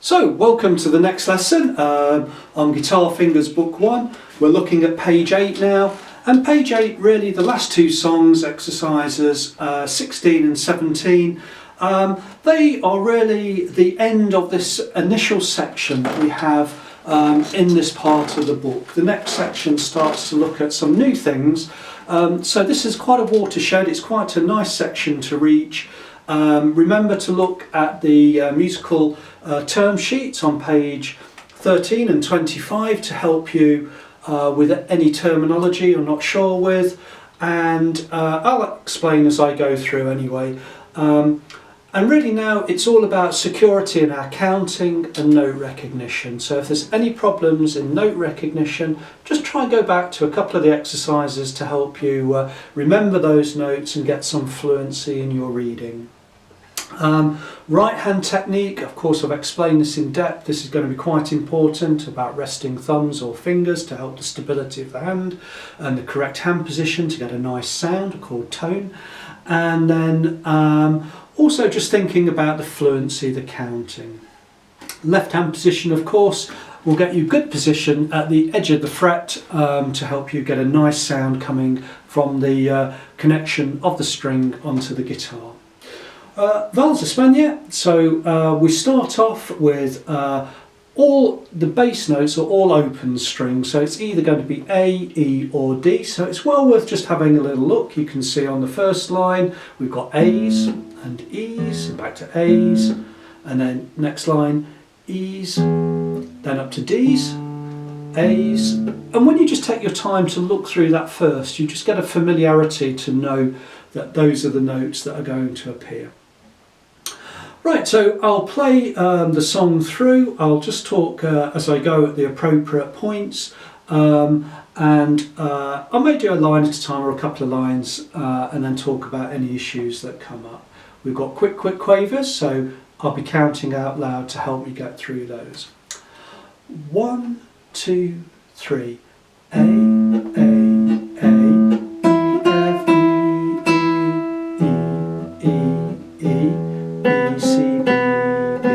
So, welcome to the next lesson on Guitarfingers Book 1. We're looking at page 8 now, and page 8, really the last two songs, exercises 16 and 17, they are really the end of this initial section that we have in this part of the book. The next section starts to look at some new things, so this is quite a watershed. It's quite a nice section to reach. Remember to look at the musical term sheets on page 13 and 25 to help you with any terminology you're not sure with, and I'll explain as I go through anyway. And really now it's all about security in our counting and note recognition. So if there's any problems in note recognition, just try and go back to a couple of the exercises to help you remember those notes and get some fluency in your reading. Right hand technique, of course I've explained this in depth. This is going to be quite important about resting thumbs or fingers to help the stability of the hand, and the correct hand position to get a nice sound called tone. And then also just thinking about the fluency, the counting. Left hand position, of course, will get you good position at the edge of the fret to help you get a nice sound coming from the connection of the string onto the guitar. Vals España, so we start off with all the bass notes are all open strings, so it's either going to be A, E or D, so it's well worth just having a little look. You can see on the first line we've got A's and E's, and back to A's, and then next line E's, then up to D's, A's, and when you just take your time to look through that first, you just get a familiarity to know that those are the notes that are going to appear. Right, so I'll play the song through. I'll just talk as I go at the appropriate points, and I may do a line at a time or a couple of lines and then talk about any issues that come up. We've got quick quavers, so I'll be counting out loud to help me get through those. 1, 2, 3. A, A, A, E, F, E, E, E, E, B, C, B, B,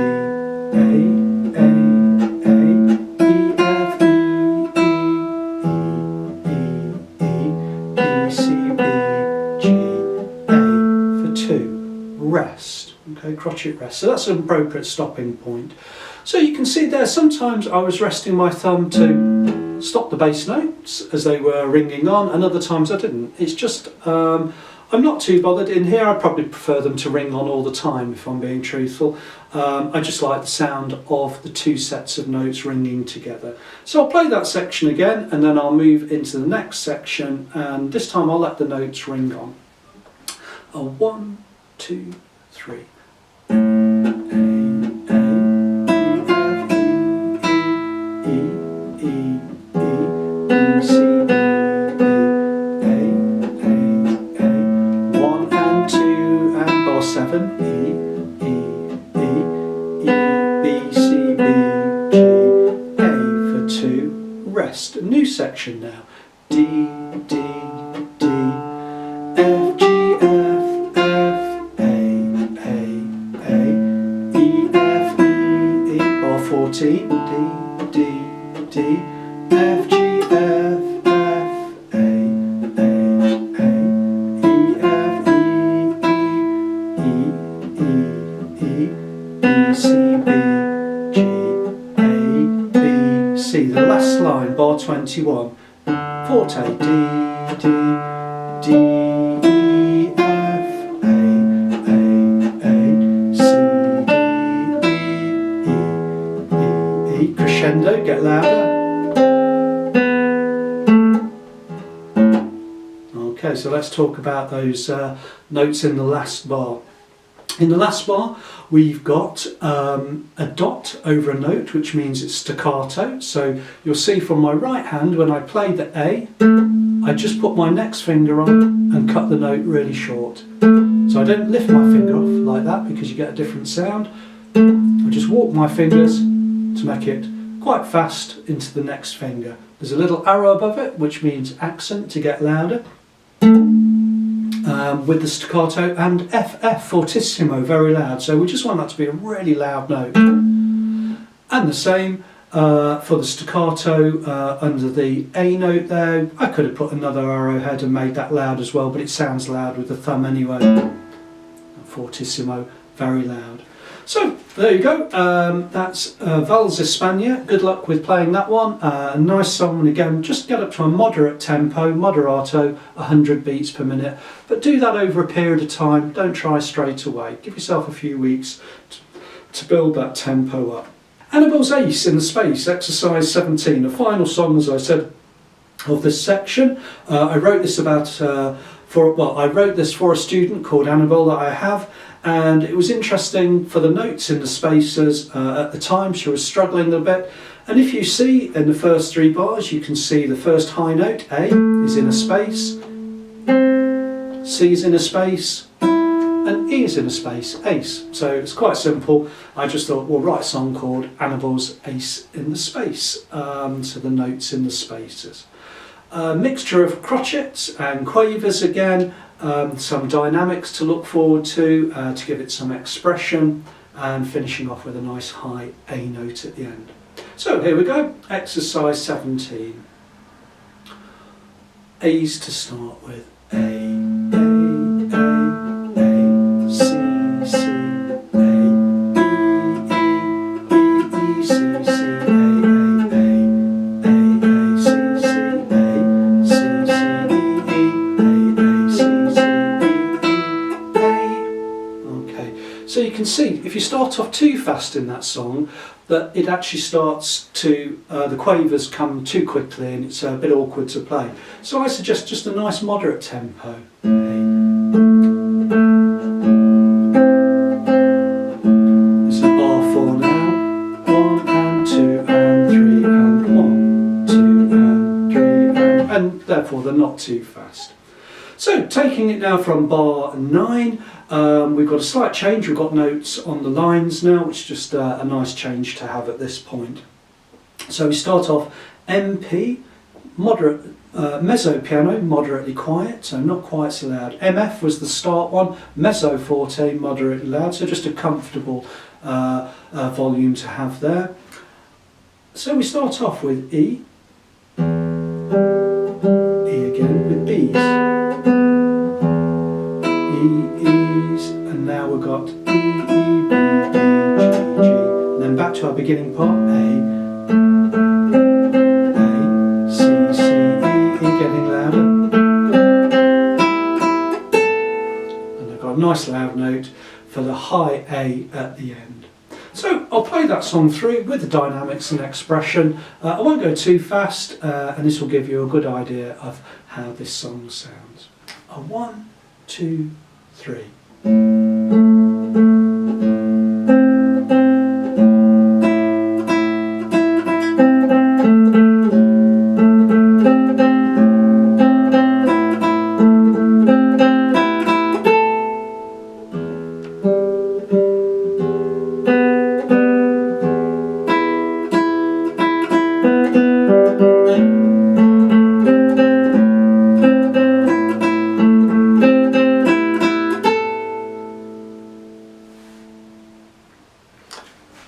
A, A, A, E, F, E, E, E, E, B, C, B, G, A for 2. Rest. Okay, crotchet rest. So that's an appropriate stopping point. So you can see there, sometimes I was resting my thumb to stop the bass notes as they were ringing on, and other times I didn't. It's just, I'm not too bothered. In here I probably prefer them to ring on all the time if I'm being truthful. I just like the sound of the two sets of notes ringing together. So I'll play that section again, and then I'll move into the next section, and this time I'll let the notes ring on. 1, 2, 3. Rest. A new section now. D, D, D, F, G, F, F, A, A, A, E, F, E, E, bar 14, D, D, D, F, G, F, F, A, A, A, E, F, E, E, E, E, B, C, B, G, A, B, C. The last line, bar 21, forte, D, D, D, E, F, A, A, A, C, D, E, E, E, crescendo, get louder. Okay, so let's talk about those notes in the last bar. In the last bar, we've got a dot over a note, which means it's staccato. So you'll see from my right hand, when I play the A, I just put my next finger on and cut the note really short. So I don't lift my finger off like that because you get a different sound. I just walk my fingers to make it quite fast into the next finger. There's a little arrow above it, which means accent to get louder. With the staccato, and FF fortissimo, very loud, so we just want that to be a really loud note. And the same for the staccato under the A note there. I could have put another arrowhead and made that loud as well, but it sounds loud with the thumb anyway. Fortissimo, very loud. So there you go, that's Vals España. Good luck with playing that one. A nice song, and again, just get up to a moderate tempo, moderato, 100 beats per minute. But do that over a period of time, don't try straight away. Give yourself a few weeks to build that tempo up. Annabelle's Ace in the Space, exercise 17, the final song, as I said, of this section. I wrote this I wrote this for a student called Annabelle that I have, and it was interesting for the notes in the spaces. At the time she was struggling a bit, and if you see in the first 3 bars, you can see the first high note, A, is in a space, C is in a space, and E is in a space, Ace. So it's quite simple. I just thought, we'll write a song called Annabelle's Ace in the Space, so the notes in the spaces. A mixture of crotchets and quavers again, some dynamics to look forward to give it some expression, and finishing off with a nice high A note at the end. So here we go, exercise 17. A's to start with. A, C, C, A, E, C, C, So you can see, if you start off too fast in that song, that it actually starts to, the quavers come too quickly and it's a bit awkward to play. So I suggest just a nice moderate tempo. This is bar 4 now. 1 and 2 and 3 and 1, 2 and 3 and therefore they're not too fast. So taking it now from bar 9, we've got a slight change. We've got notes on the lines now, which is just a nice change to have at this point. So we start off MP, moderate, mezzo piano, moderately quiet, so not quite so loud. MF was the start one, mezzo forte, moderately loud, so just a comfortable volume to have there. So we start off with E, E again with B's. E's, and now we've got E, E, B, B, G, G. And then back to our beginning part, A, C, C, E, getting louder. And I've got a nice loud note for the high A at the end. So I'll play that song through with the dynamics and expression. I won't go too fast, and this will give you a good idea of how this song sounds. 1, 2, 3.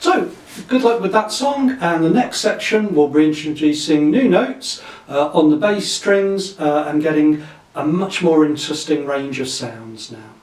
So, good luck with that song, and the next section we'll be introducing new notes on the bass strings and getting a much more interesting range of sounds now.